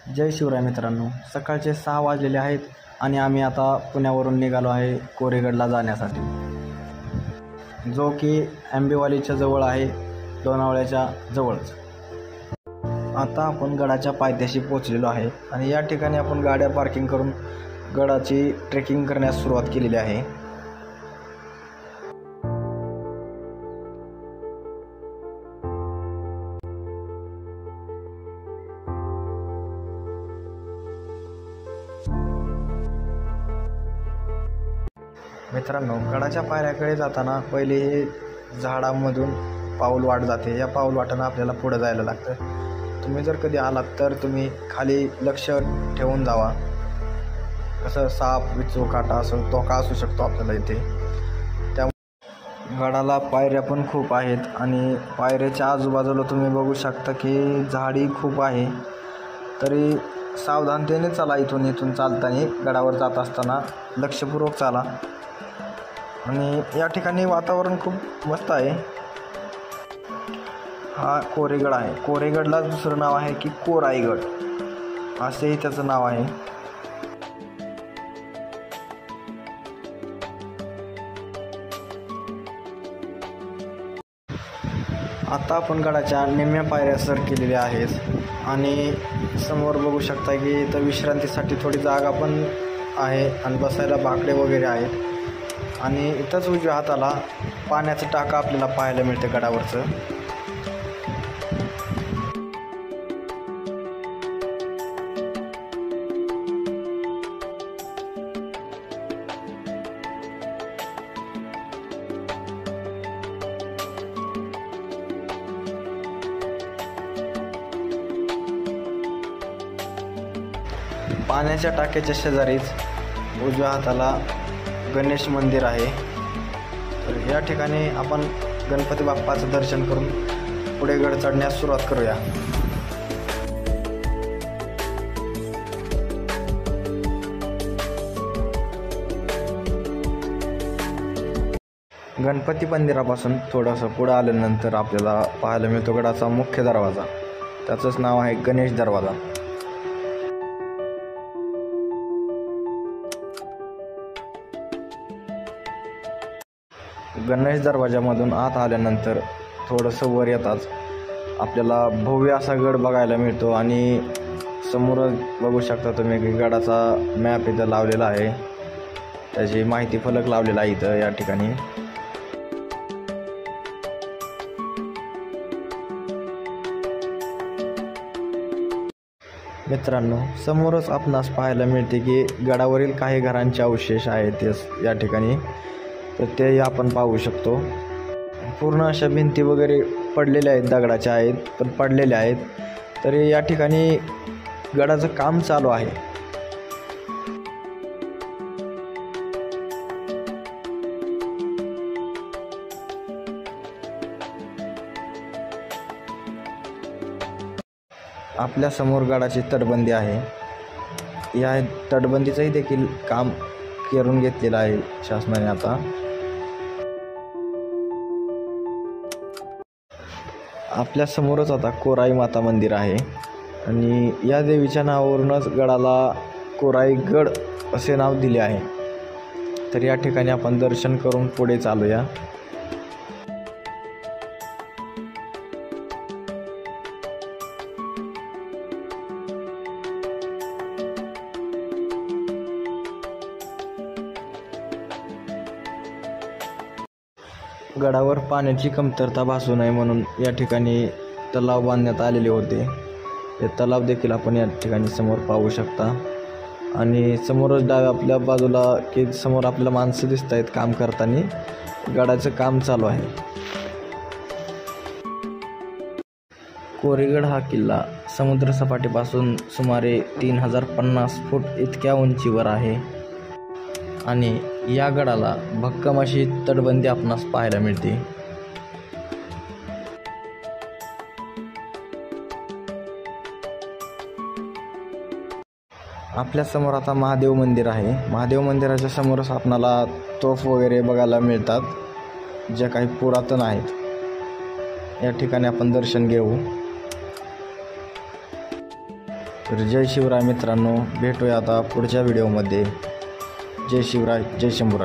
जय शिवराय मित्रांनो, सकाळचे 6 वाजलेले आहेत आणि आम्ही आता पुण्यावरून निघालो आहे कोरेगडला जाण्यासाठी, जो की आंबेवालीच्या जवळ आहे, लोणावळ्याच्या जवळच. आता आपण गडाच्या पायथ्याशी पोहोचलेलो आहे आणि या ठिकाणी आपण गाड्या पार्किंग करून गडाची ट्रेकिंग करण्यास सुरुवात केलेली आहे. मित्रांनो, गडाच्या पायऱ्याकडे जाताना पहिले हे झाडांमधून पाऊल वाट जाते. या पाऊल वाटानं आपल्याला पुढे जायला लागतं. तुम्ही जर कधी आलात तर तुम्ही खाली लक्ष ठेवून जावा. कसं साप, विचू, काटा असो, धोका असू शकतो आपल्याला इथे. त्यामुळे गडाला पायऱ्या पण खूप आहेत आणि पायऱ्याच्या आजूबाजूला तुम्ही बघू शकता की झाडी खूप आहे. तरी सावधानतेने चाला. इथून चालताना गडावर जात असताना लक्षपूर्वक चाला. आणि या ठिकाणी वातावरण खूप मस्त आहे. हा कोरेगड आहे. कोरेगडला दुसरं नाव आहे की कोराईगड, असेही त्याचं नाव आहे. आता आपण गडाच्या निम्म्या पायऱ्या सर केलेल्या आहेत आणि समोर बघू शकता की इथं विश्रांतीसाठी थोडी जागा पण आहे आणि बसायला बाकडे वगैरे आहेत. आणि इथंच उजव्या हाताला पाण्याचं टाकं आपल्याला पाहायला मिळतं गडावरचं. पाण्याच्या टाक्याच्या शेजारीच उजव्या हाताला गणेश मंदिर आहे. तर या ठिकाणी आपण गणपती बाप्पाचं दर्शन करून पुढे गड चढण्यास सुरुवात करूया. गणपती मंदिरापासून थोडंसं पुढं आल्यानंतर आपल्याला पाहायला मिळतो गडाचा मुख्य दरवाजा. त्याचंच नाव आहे गणेश दरवाजा. गणेश दरवाजामधून आत आल्यानंतर थोडंसं वर येताच आपल्याला भव्य असा गड बघायला मिळतो आणि समोरच बघू शकता तुम्ही की गडाचा मॅप इथं लावलेला आहे. त्याची माहिती फलक लावलेला आहे इथं या ठिकाणी. मित्रांनो, समोरच आपणास पाहायला मिळते की गडावरील काही घरांचे अवशेष आहेत या ठिकाणी. तर ते आपण पाहू शकतो. पूर्ण अशा भिंती वगैरे पडलेल्या आहेत, दगडाच्या आहेत पण पडलेल्या आहेत. तरी या ठिकाणी गडाचं काम चालू आहे. आपल्या समोर गडाची तटबंदी आहे. या तटबंदीचंही देखील काम करून घेतलेलं आहे शासनाने. आता आपल्या समोरच आता कोराई माता मंदिर आहे आणि या देवीच्या नावावरूनच गडाला कोराईगड असे नाव दिले आहे. तर या ठिकाणी आपण दर्शन करून पुढे चालूया. गडावर पाण्याची कमतरता भासू नये म्हणून या ठिकाणी तलाव बांधण्यात आलेले होते. हे तलाव देखील आपण या ठिकाणी समोर पाहू शकता. आणि समोरच डाव्या आपल्या बाजूला की समोर आपल्याला माणसं दिसत आहेत काम करताना. गडाचं काम चालू आहे. कोरेगड हा किल्ला समुद्रसपाटीपासून सुमारे 3050 फूट इतक्या उंचीवर आहे आणि या गडाला भक्कम अशी तटबंदी आपणास पाहायला मिळते. आपल्या समोर आता महादेव मंदिर आहे. महादेव मंदिराच्या समोरच आपणाला तोफ वगैरे बघायला मिळतात, ज्या काही पुरातन आहेत. या ठिकाणी आपण दर्शन घेऊ. तर जय शिवराय मित्रांनो, भेटूया आता पुढच्या व्हिडिओमध्ये. जय शिवराय, जय शंभूराज.